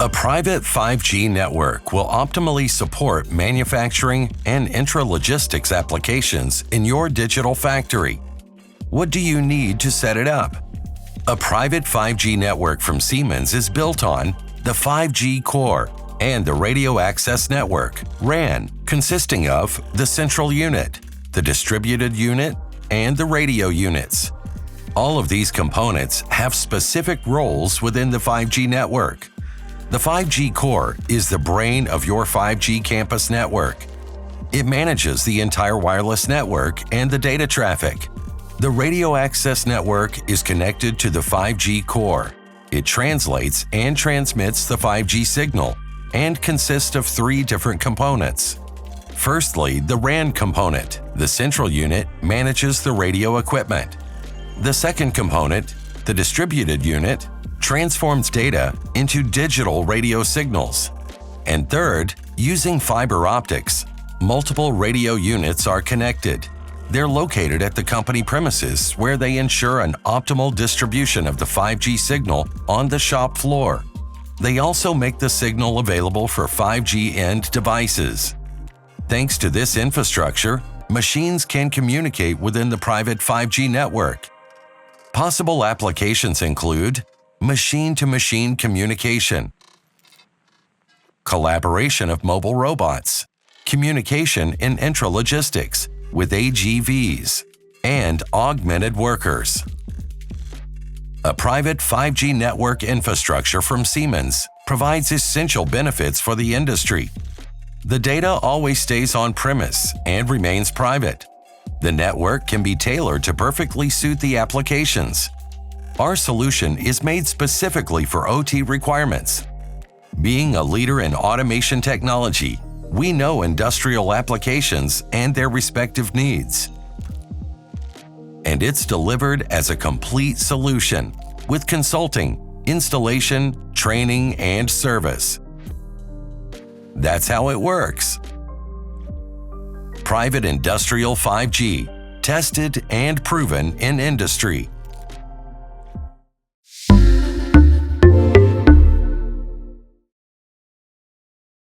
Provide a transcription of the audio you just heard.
A private 5G network will optimally support manufacturing and intralogistics applications in your digital factory. What do you need to set it up? A private 5G network from Siemens is built on the 5G core and the radio access network, RAN, consisting of the central unit, the distributed unit, and the radio units. All of these components have specific roles within the 5G network. The 5G core is the brain of your 5G campus network. It manages the entire wireless network and the data traffic. The radio access network is connected to the 5G core. It translates and transmits the 5G signal and consists of 3 different components. Firstly, the RAN component. The central unit manages the radio equipment. The second component, the distributed unit, transforms data into digital radio signals. And third, using fiber optics, multiple radio units are connected. They're located at the company premises where they ensure an optimal distribution of the 5G signal on the shop floor. They also make the signal available for 5G end devices. Thanks to this infrastructure, machines can communicate within the private 5G network. Possible applications include machine-to-machine communication, collaboration of mobile robots, communication in intralogistics with AGVs, and augmented workers. A private 5G network infrastructure from Siemens provides essential benefits for the industry. The data always stays on-premise and remains private. The network can be tailored to perfectly suit the applications. Our solution is made specifically for OT requirements. Being a leader in automation technology, we know industrial applications and their respective needs. And it's delivered as a complete solution with consulting, installation, training, and service. That's how it works. Private industrial 5G, tested and proven in industry.